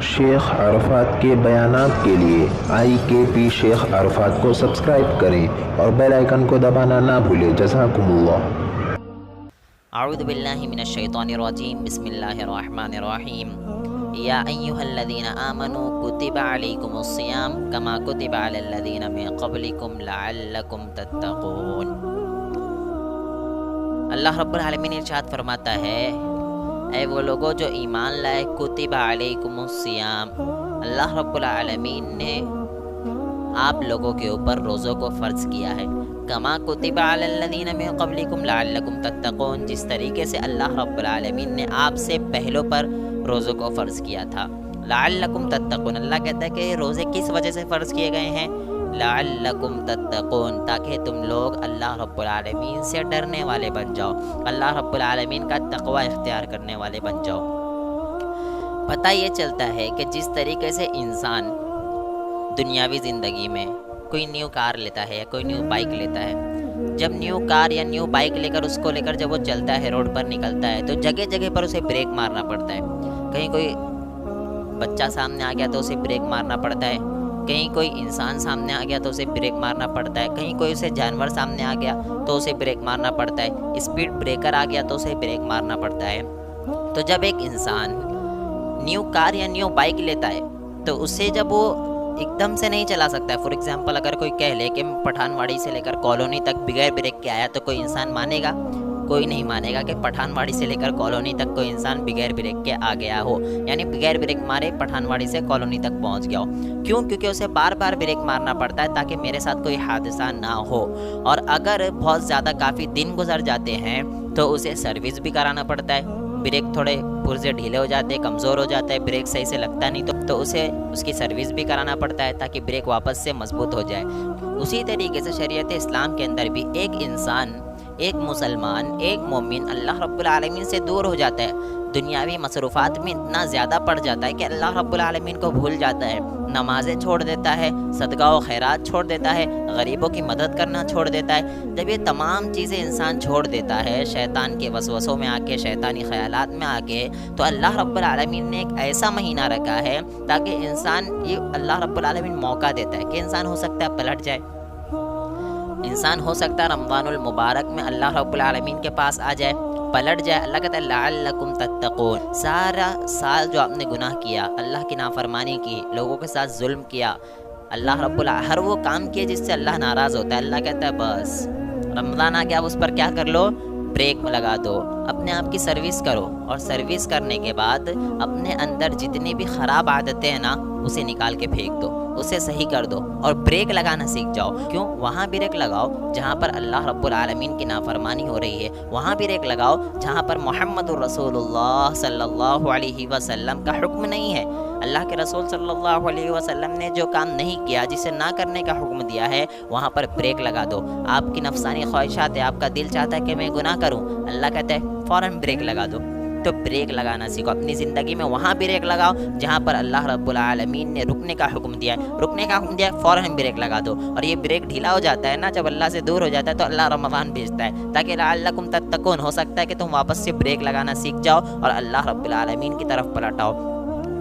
شیخ عرفات کے بیانات کے لیے IKP شیخ عرفات کو سبسکرائب کریں اور بیل آئیکن کو دبانا نہ بھولیں۔ جزاکم اللہ۔ اعوذ باللہ من الشیطان الرجیم، بسم اللہ الرحمن الرحیم۔ یا ایہا الذین آمنوا کتب علیکم الصیام کما کتب علی الذین من قبلکم لعلکم تتقون۔ اللہ رب العالمین ارشاد فرماتا ہے، اے وہ لوگوں جو ایمان لائے، کتب علیکم الصیام، اللہ رب العالمین نے آپ لوگوں کے اوپر روزوں کو فرض کیا ہے، کما کتب علی الذین من قبلکم لعلکم تتقون، جس طریقے سے اللہ رب العالمین نے آپ سے پہلوں پر روزوں کو فرض کیا تھا۔ لعلکم تتقون، اللہ کہتا ہے کہ روزے کس وجہ سے فرض کیے گئے ہیں؟ لعلکم تتقون، تاکہ تم لوگ اللہ رب العالمین سے ڈرنے والے بن جاؤ، اللہ رب العالمین کا تقوی اختیار کرنے والے بن جاؤ۔ پتہ یہ چلتا ہے کہ جس طریقے سے انسان دنیاوی زندگی میں کوئی نیو کار لیتا ہے یا کوئی نیو بائک لیتا ہے، جب نیو کار یا نیو بائک لے کر اس کو لے کر جب وہ چلتا ہے، روڈ پر نکلتا ہے، تو جگہ جگہ پر اسے بریک مارنا پڑتا ہے۔ کہیں کوئی بچہ سامنے آ گیا تو اسے بریک مارنا پڑتا ہے، کہیں کوئی انسان سامنے آ گیا تو اسے بریک مارنا پڑتا ہے، کہیں کوئی اسے جانور سامنے آ گیا تو اسے بریک مارنا پڑتا ہے، اسپیڈ بریکر آ گیا تو اسے بریک مارنا پڑتا ہے۔ تو جب ایک انسان نیو کار یا نیو بائک لیتا ہے تو اسے جب وہ ایک دم سے نہیں چلا سکتا ہے۔ فور ایگزامپل اگر کوئی کہہ لے کہ پٹھان واڑی سے لے کر کالونی تک بغیر بریک کے آیا، تو کوئی انسان مانے گا؟ کوئی نہیں مانے گا کہ پٹھان واڑی سے لے کر کالونی تک کوئی انسان بغیر بریک کے آ گیا ہو، یعنی بغیر بریک مارے پٹھان واڑی سے کالونی تک پہنچ گیا ہو۔ کیوں؟ کیونکہ اسے بار بار بریک مارنا پڑتا ہے تاکہ میرے ساتھ کوئی حادثہ نہ ہو، اور اگر بہت زیادہ کافی دن گزر جاتے ہیں تو اسے سروس بھی کرانا پڑتا ہے۔ بریک تھوڑے پرزے ڈھیلے ہو جاتے ہیں، کمزور ہو جاتا ہے، بریک صحیح سے لگتا نہیں تو اسے اس کی سروس بھی کرانا پڑتا ہے تاکہ بریک واپس سے مضبوط ہو جائے۔ اسی طریقے سے شریعت اسلام کے اندر بھی ایک انسان، ایک مسلمان، ایک مومن اللہ رب العالمین سے دور ہو جاتا ہے، دنیاوی مصروفات میں اتنا زیادہ پڑ جاتا ہے کہ اللہ رب العالمین کو بھول جاتا ہے، نمازیں چھوڑ دیتا ہے، صدقہ و خیرات چھوڑ دیتا ہے، غریبوں کی مدد کرنا چھوڑ دیتا ہے۔ جب یہ تمام چیزیں انسان چھوڑ دیتا ہے شیطان کے وسوسوں میں آ کے، شیطانی خیالات میں آ کے، تو اللہ رب العالمین نے ایک ایسا مہینہ رکھا ہے تاکہ انسان، یہ اللہ رب العالمین موقع دیتا ہے کہ انسان ہو سکتا ہے پلٹ جائے، انسان ہو سکتا ہے رمضان المبارک میں اللہ رب العالمین کے پاس آ جائے، پلٹ جائے۔ اللہ کہتا ہے لعلکم تتقون، سارا سال جو آپ نے گناہ کیا، اللہ کی نافرمانی کی، لوگوں کے ساتھ ظلم کیا، اللہ رب العالمین ہر وہ کام کیے جس سے اللہ ناراض ہوتا ہے، اللہ کہتا ہے بس رمضان آ گیا، اس پر کیا کر لو؟ بریک لگا دو، اپنے آپ کی سروس کرو، اور سروس کرنے کے بعد اپنے اندر جتنی بھی خراب عادتیں ہیں نا، اسے نکال کے پھینک دو، اسے صحیح کر دو، اور بریک لگانا سیکھ جاؤ۔ کیوں؟ وہاں بریک لگاؤ جہاں پر اللہ رب العالمین کی نافرمانی ہو رہی ہے، وہاں بریک لگاؤ جہاں پر محمد الرسول اللہ صلی اللہ علیہ وسلم کا حکم نہیں ہے، اللہ کے رسول صلی اللہ علیہ وسلم نے جو کام نہیں کیا، جسے نہ کرنے کا حکم دیا ہے، وہاں پر بریک لگا دو۔ آپ کی نفسانی خواہشات ہے، آپ کا دل چاہتا ہے کہ میں گناہ کروں، اللہ کہتا ہے فوراً بریک لگا دو۔ تو بریک لگانا سیکھو اپنی زندگی میں، وہاں بریک لگاؤ جہاں پر اللہ رب العالمین نے رکنے کا حکم دیا ہے، رکنے کا حکم دیا ہے فوراً بریک لگا دو۔ اور یہ بریک ڈھیلا ہو جاتا ہے نا، جب اللہ سے دور ہو جاتا ہے تو اللہ رمضان بھیجتا ہے تاکہ لعلکم تتقون، ہو سکتا ہے کہ تم واپس سے بریک لگانا سیکھ جاؤ اور اللہ رب العالمین کی طرف پلٹ آؤ۔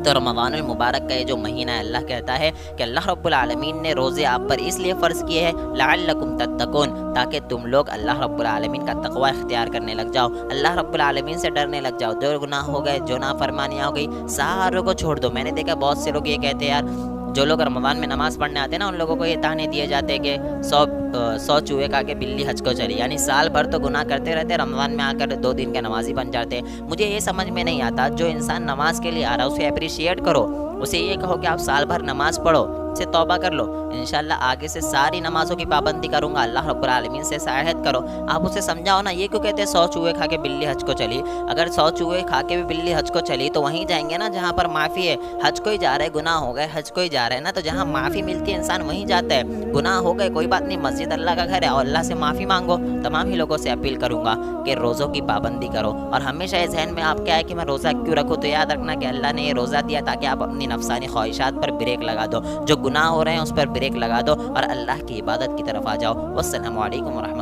تو رمضان المبارک کا یہ جو مہینہ ہے، اللہ کہتا ہے کہ اللہ رب العالمین نے روزے آپ پر اس لیے فرض کیے ہیں لعلکم تتقون، تاکہ تم لوگ اللہ رب العالمین کا تقوی اختیار کرنے لگ جاؤ، اللہ رب العالمین سے ڈرنے لگ جاؤ، جو گناہ ہو گئے، جو نافرمانیاں ہو گئی، ساروں کو چھوڑ دو۔ میں نے دیکھا بہت سے لوگ یہ کہتے ہیں، یار جو لوگ رمضان میں نماز پڑھنے آتے ہیں نا، ان لوگوں کو یہ تانے دیے جاتے ہیں کہ 100 چوہے کھا کے بلی حج کو چلی، یعنی سال بھر تو گناہ کرتے رہتے، رمضان میں آ کر 2 دن کے نمازی بن جاتے ہیں۔ مجھے یہ سمجھ میں نہیں آتا، جو انسان نماز کے لیے آ رہا ہے اسے اپریشیٹ کرو، اسے یہ کہو کہ آپ سال بھر نماز پڑھو، سے توبہ کر لو، انشاءاللہ آگے سے ساری نمازوں کی پابندی کروں گا، اللہ رب العالمین سے عہد کرو۔ آپ اسے سمجھاؤ نا، یہ کیوں کہتے ہیں 100 چوہے کھا کے بلی حج کو چلی؟ اگر 100 چوہے کھا کے بھی بلی حج کو چلی تو وہیں جائیں گے نا جہاں پر معافی ہے۔ حج کو ہی جا رہا ہے، گناہ ہو گئے، حج کو ہی جا رہا ہے نا، تو جہاں معافی ملتی ہے انسان وہیں جاتا ہے۔ گناہ ہو گئے کوئی بات نہیں، مسجد اللہ کا گھر ہے اور اللہ سے معافی مانگو۔ تمام ہی لوگوں سے اپیل کروں گا کہ روزوں کی پابندی کرو، اور ہمیشہ یہ ذہن میں آپ کیا ہے کہ میں روزہ کیوں رکھوں، تو یاد رکھنا کہ اللہ نے یہ روزہ دیا تاکہ آپ اپنی نفسانی خواہشات پر بریک لگا دو، جو گناہ ہو رہے ہیں اس پر بریک لگا دو اور اللہ کی عبادت کی طرف آ جاؤ۔ والسلام علیکم ورحمۃ اللہ۔